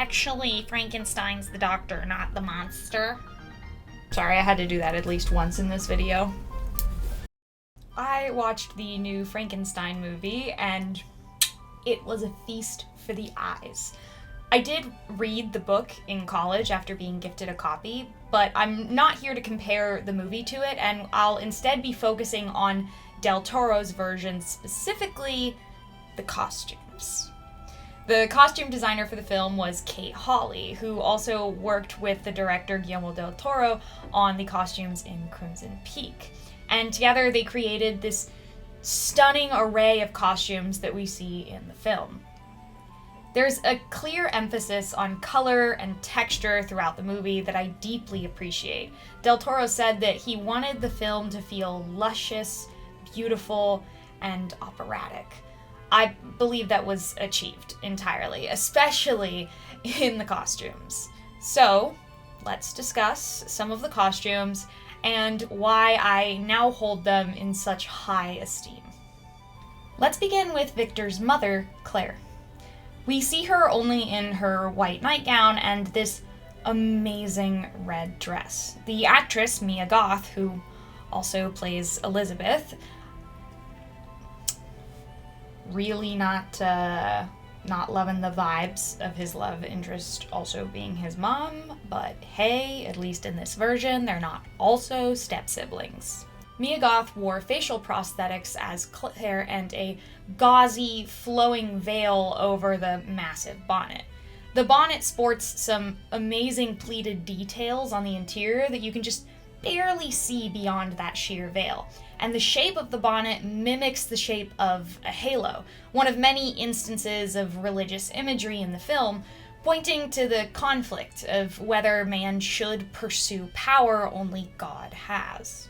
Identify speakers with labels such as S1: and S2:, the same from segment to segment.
S1: actually Frankenstein's the doctor, not the monster. Sorry, I had to do that at least once in this video. I watched the new Frankenstein movie, and it was a feast for the eyes. I did read the book in college after being gifted a copy, but I'm not here to compare the movie to it, and I'll instead be focusing on Del Toro's version, specifically the costumes. The costume designer for the film was Kate Hawley, who also worked with the director Guillermo del Toro on the costumes in Crimson Peak. And together they created this stunning array of costumes that we see in the film. There's a clear emphasis on color and texture throughout the movie that I deeply appreciate. Del Toro said that he wanted the film to feel luscious, beautiful, and operatic. I believe that was achieved entirely, especially in the costumes. So, let's discuss some of the costumes and why I now hold them in such high esteem. Let's begin with Victor's mother, Claire. We see her only in her white nightgown and this amazing red dress. The actress, Mia Goth, who also plays Elizabeth, really not loving the vibes of his love interest also being his mom, but hey, at least in this version, they're not also step-siblings. Mia Goth wore facial prosthetics as Claire and a gauzy, flowing veil over the massive bonnet. The bonnet sports some amazing pleated details on the interior that you can just barely see beyond that sheer veil. And the shape of the bonnet mimics the shape of a halo, one of many instances of religious imagery in the film, pointing to the conflict of whether man should pursue power only God has.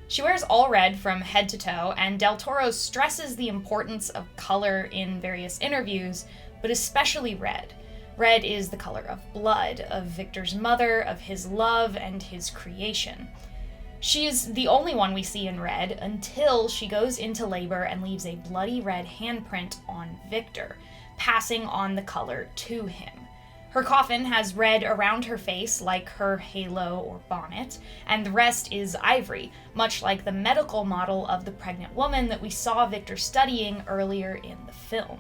S1: She wears all red from head to toe, and Del Toro stresses the importance of color in various interviews, but especially red. Red is the color of blood, of Victor's mother, of his love, and his creation. She is the only one we see in red until she goes into labor and leaves a bloody red handprint on Victor, passing on the color to him. Her coffin has red around her face like her halo or bonnet, and the rest is ivory, much like the medical model of the pregnant woman that we saw Victor studying earlier in the film.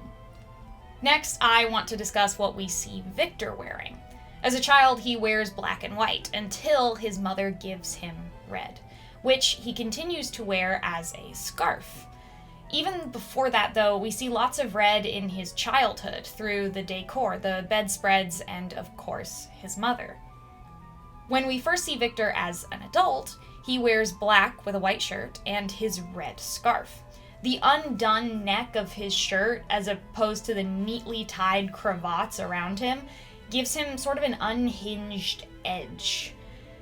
S1: Next, I want to discuss what we see Victor wearing. As a child, he wears black and white until his mother gives him red, which he continues to wear as a scarf. Even before that, though, we see lots of red in his childhood through the decor, the bedspreads, and of course, his mother. When we first see Victor as an adult, he wears black with a white shirt and his red scarf. The undone neck of his shirt, as opposed to the neatly tied cravats around him, gives him sort of an unhinged edge.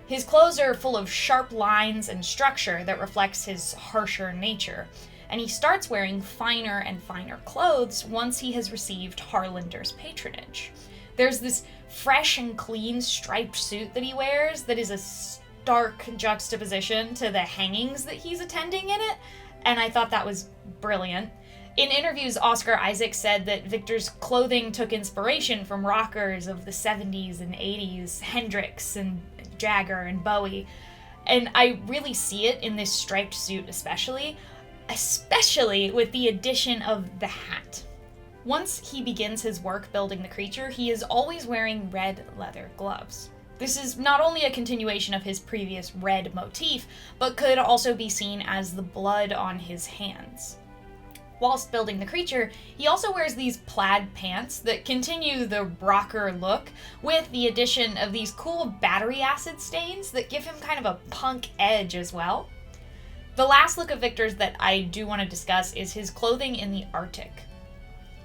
S1: His clothes are full of sharp lines and structure that reflects his harsher nature, and he starts wearing finer and finer clothes once he has received Harlander's patronage. There's this fresh and clean striped suit that he wears that is a stark juxtaposition to the hangings that he's attending in it, and I thought that was brilliant. In interviews, Oscar Isaac said that Victor's clothing took inspiration from rockers of the 70s and 80s, Hendrix and Jagger and Bowie, and I really see it in this striped suit especially with the addition of the hat. Once he begins his work building the creature, he is always wearing red leather gloves. This is not only a continuation of his previous red motif, but could also be seen as the blood on his hands. Whilst building the creature, he also wears these plaid pants that continue the rocker look, with the addition of these cool battery acid stains that give him kind of a punk edge as well. The last look of Victor's that I do want to discuss is his clothing in the Arctic.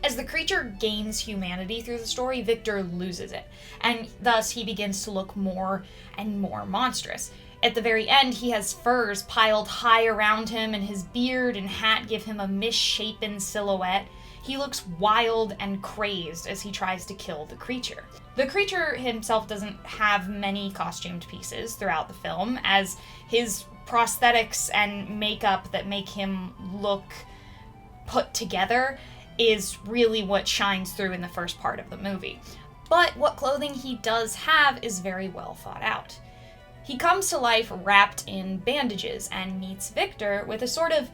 S1: As the creature gains humanity through the story, Victor loses it, and thus he begins to look more and more monstrous. At the very end, he has furs piled high around him, and his beard and hat give him a misshapen silhouette. He looks wild and crazed as he tries to kill the creature. The creature himself doesn't have many costumed pieces throughout the film, as his prosthetics and makeup that make him look put together is really what shines through in the first part of the movie. But what clothing he does have is very well thought out. He comes to life wrapped in bandages and meets Victor with a sort of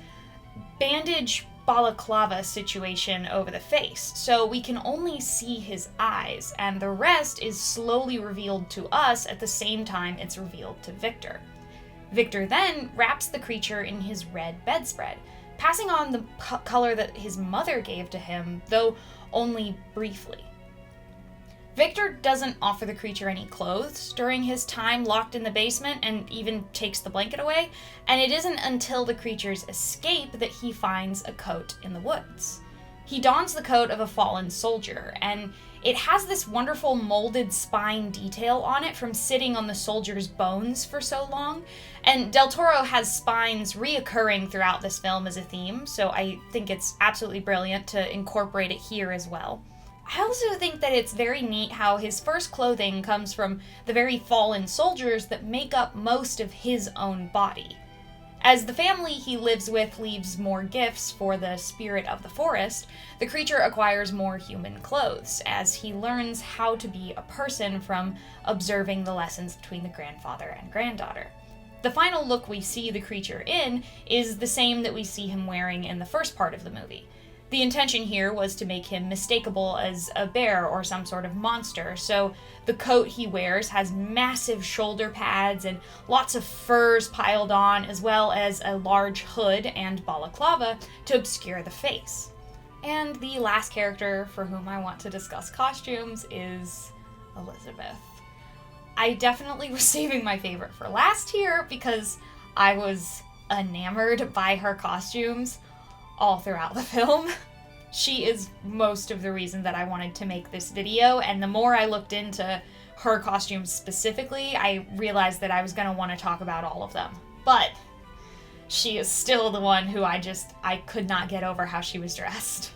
S1: bandage balaclava situation over the face, so we can only see his eyes, and the rest is slowly revealed to us at the same time it's revealed to Victor. Victor then wraps the creature in his red bedspread, passing on the color that his mother gave to him, though only briefly. Victor doesn't offer the creature any clothes during his time locked in the basement and even takes the blanket away, and it isn't until the creature's escape that he finds a coat in the woods. He dons the coat of a fallen soldier, and it has this wonderful molded spine detail on it from sitting on the soldier's bones for so long, and Del Toro has spines reoccurring throughout this film as a theme, so I think it's absolutely brilliant to incorporate it here as well. I also think that it's very neat how his first clothing comes from the very fallen soldiers that make up most of his own body. As the family he lives with leaves more gifts for the spirit of the forest, the creature acquires more human clothes as he learns how to be a person from observing the lessons between the grandfather and granddaughter. The final look we see the creature in is the same that we see him wearing in the first part of the movie. The intention here was to make him mistakable as a bear or some sort of monster, so the coat he wears has massive shoulder pads and lots of furs piled on, as well as a large hood and balaclava to obscure the face. And the last character for whom I want to discuss costumes is Elizabeth. I definitely was saving my favorite for last here because I was enamored by her costumes all throughout the film. She is most of the reason that I wanted to make this video, and the more I looked into her costumes specifically, I realized that I was going to want to talk about all of them. But she is still the one who I could not get over how she was dressed.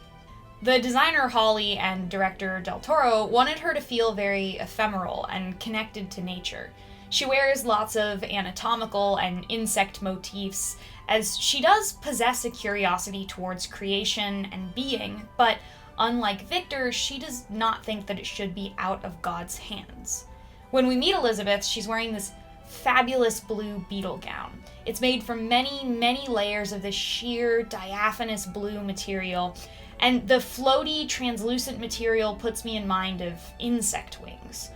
S1: The designer Holly and director Del Toro wanted her to feel very ephemeral and connected to nature. She wears lots of anatomical and insect motifs, as she does possess a curiosity towards creation and being, but unlike Victor, she does not think that it should be out of God's hands. When we meet Elizabeth, she's wearing this fabulous blue beetle gown. It's made from many, many layers of this sheer, diaphanous blue material, and the floaty, translucent material puts me in mind of insect wings.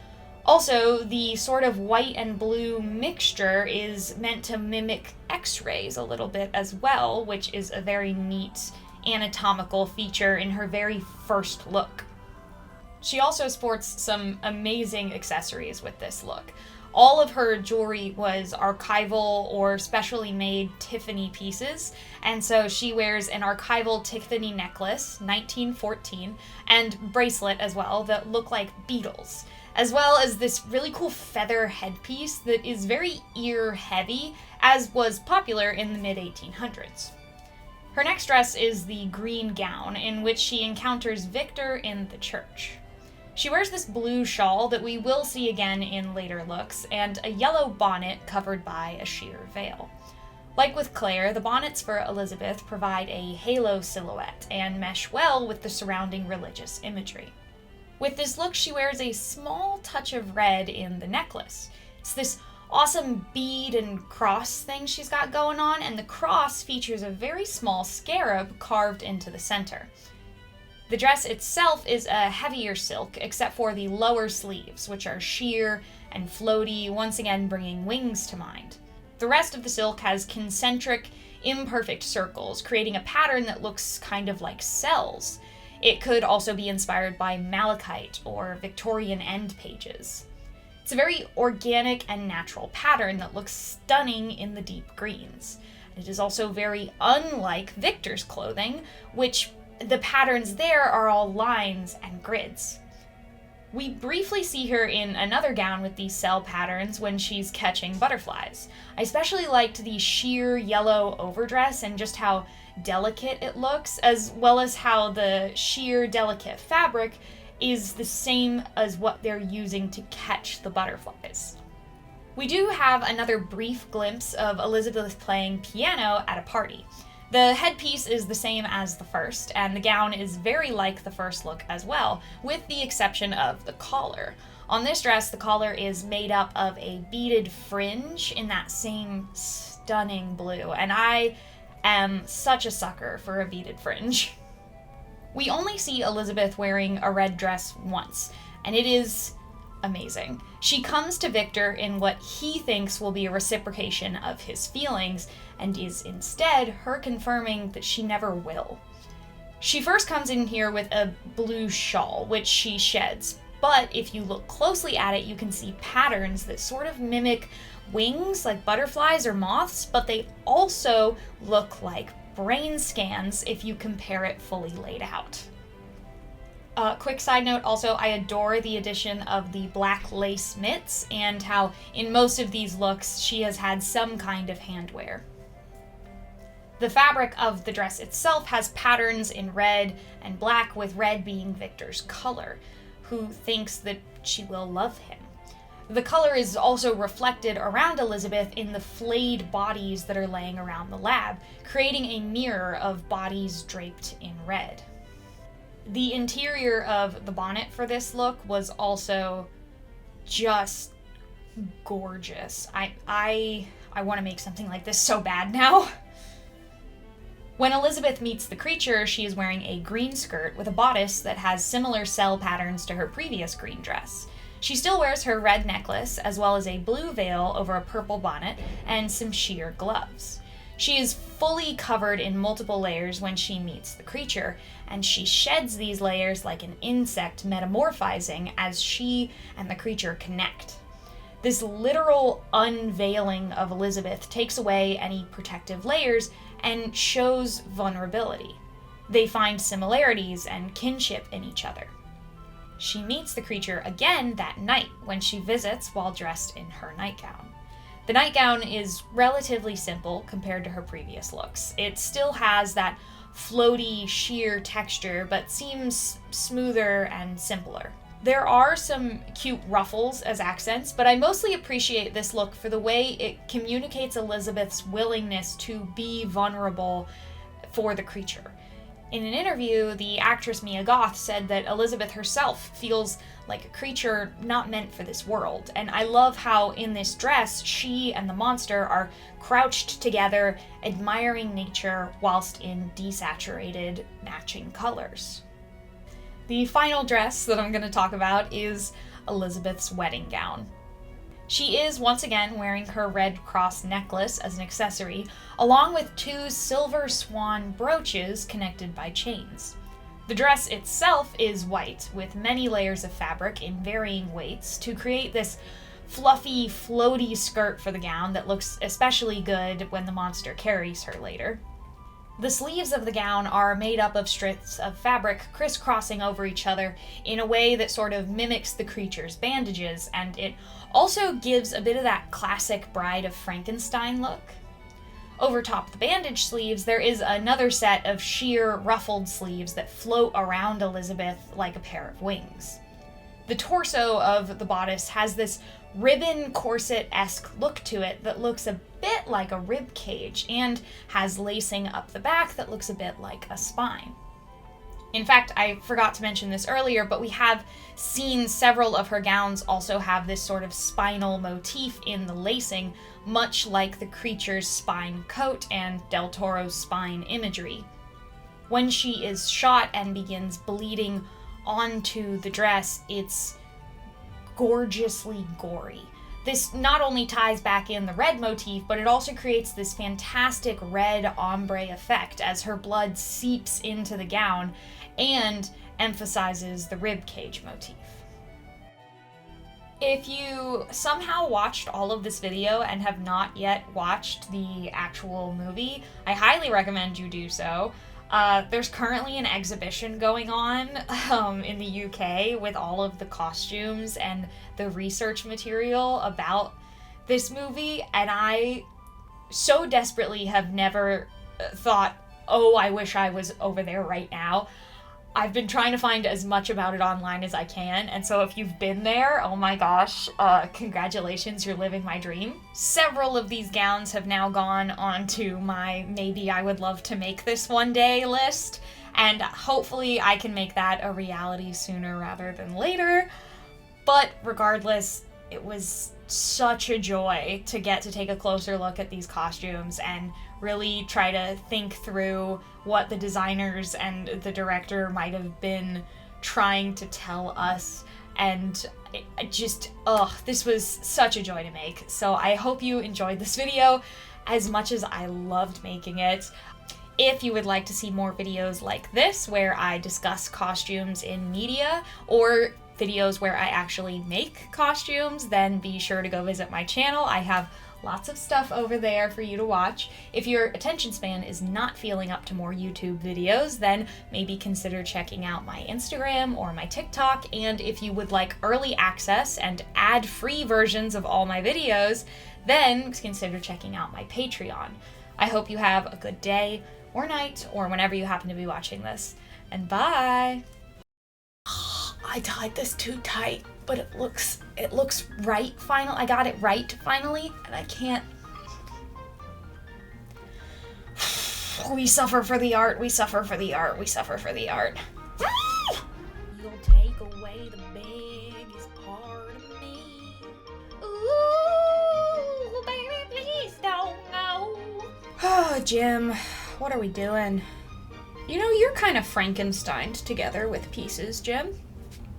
S1: Also, the sort of white and blue mixture is meant to mimic X-rays a little bit as well, which is a very neat anatomical feature in her very first look. She also sports some amazing accessories with this look. All of her jewelry was archival or specially made Tiffany pieces, and so she wears an archival Tiffany necklace, 1914, and bracelet as well that look like beetles, as well as this really cool feather headpiece that is very ear-heavy, as was popular in the mid-1800s. Her next dress is the green gown, in which she encounters Victor in the church. She wears this blue shawl that we will see again in later looks, and a yellow bonnet covered by a sheer veil. Like with Claire, the bonnets for Elizabeth provide a halo silhouette and mesh well with the surrounding religious imagery. With this look, she wears a small touch of red in the necklace. It's this awesome bead and cross thing she's got going on, and the cross features a very small scarab carved into the center. The dress itself is a heavier silk, except for the lower sleeves, which are sheer and floaty, once again bringing wings to mind. The rest of the silk has concentric, imperfect circles, creating a pattern that looks kind of like cells. It could also be inspired by malachite or Victorian end pages. It's a very organic and natural pattern that looks stunning in the deep greens. It is also very unlike Victor's clothing, which the patterns there are all lines and grids. We briefly see her in another gown with these cell patterns when she's catching butterflies. I especially liked the sheer yellow overdress and just how delicate it looks, as well as how the sheer delicate fabric is the same as what they're using to catch the butterflies. We do have another brief glimpse of Elizabeth playing piano at a party. The headpiece is the same as the first, and the gown is very like the first look as well, with the exception of the collar. On this dress, the collar is made up of a beaded fringe in that same stunning blue, and I am such a sucker for a beaded fringe. We only see Elizabeth wearing a red dress once, and it is amazing. She comes to Victor in what he thinks will be a reciprocation of his feelings, and is instead her confirming that she never will. She first comes in here with a blue shawl, which she sheds, but if you look closely at it, you can see patterns that sort of mimic wings, like butterflies or moths, but they also look like brain scans if you compare it fully laid out. Quick side note also, I adore the addition of the black lace mitts and how in most of these looks she has had some kind of handwear. The fabric of the dress itself has patterns in red and black, with red being Victor's color, who thinks that she will love him. The color is also reflected around Elizabeth in the flayed bodies that are laying around the lab, creating a mirror of bodies draped in red. The interior of the bonnet for this look was also just gorgeous. I want to make something like this so bad now. When Elizabeth meets the creature, she is wearing a green skirt with a bodice that has similar cell patterns to her previous green dress. She still wears her red necklace, as well as a blue veil over a purple bonnet and some sheer gloves. She is fully covered in multiple layers when she meets the creature, and she sheds these layers like an insect metamorphizing as she and the creature connect. This literal unveiling of Elizabeth takes away any protective layers and shows vulnerability. They find similarities and kinship in each other. She meets the creature again that night when she visits while dressed in her nightgown. The nightgown is relatively simple compared to her previous looks. It still has that floaty, sheer texture, but seems smoother and simpler. There are some cute ruffles as accents, but I mostly appreciate this look for the way it communicates Elizabeth's willingness to be vulnerable for the creature. In an interview, the actress Mia Goth said that Elizabeth herself feels like a creature not meant for this world, and I love how in this dress she and the monster are crouched together, admiring nature whilst in desaturated, matching colors. The final dress that I'm going to talk about is Elizabeth's wedding gown. She is once again wearing her red cross necklace as an accessory, along with 2 silver swan brooches connected by chains. The dress itself is white, with many layers of fabric in varying weights to create this fluffy, floaty skirt for the gown that looks especially good when the monster carries her later. The sleeves of the gown are made up of strips of fabric crisscrossing over each other in a way that sort of mimics the creature's bandages, and it also gives a bit of that classic Bride of Frankenstein look. Over top the bandage sleeves, there is another set of sheer, ruffled sleeves that float around Elizabeth like a pair of wings. The torso of the bodice has this ribbon corset-esque look to it that looks a bit like a rib cage and has lacing up the back that looks a bit like a spine. In fact, I forgot to mention this earlier, but we have seen several of her gowns also have this sort of spinal motif in the lacing, much like the creature's spine coat and Del Toro's spine imagery. When she is shot and begins bleeding onto the dress, it's gorgeously gory. This not only ties back in the red motif, but it also creates this fantastic red ombre effect as her blood seeps into the gown and emphasizes the ribcage motif. If you somehow watched all of this video and have not yet watched the actual movie, I highly recommend you do so. There's currently an exhibition going on in the UK with all of the costumes and the research material about this movie, and I so desperately have never thought, oh, I wish I was over there right now. I've been trying to find as much about it online as I can, and so if you've been there, oh my gosh, congratulations, you're living my dream. Several of these gowns have now gone onto my maybe I would love to make this one day list, and hopefully I can make that a reality sooner rather than later. But regardless, it was such a joy to get to take a closer look at these costumes and really try to think through what the designers and the director might have been trying to tell us. And this was such a joy to make. So I hope you enjoyed this video as much as I loved making it. If you would like to see more videos like this, where I discuss costumes in media, or videos where I actually make costumes, then be sure to go visit my channel. I have lots of stuff over there for you to watch. If your attention span is not feeling up to more YouTube videos, then maybe consider checking out my Instagram or my TikTok. And if you would like early access and ad-free versions of all my videos, then consider checking out my Patreon. I hope you have a good day or night or whenever you happen to be watching this. And bye! I tied this too tight, but it looks right finally. I got it right finally, and I can't. We suffer for the art, we suffer for the art, we suffer for the art. You'll take away the biggest part of me. Ooh, baby, please don't go. Oh, Jim, what are we doing? You know, you're kind of Frankensteined together with pieces, Jim.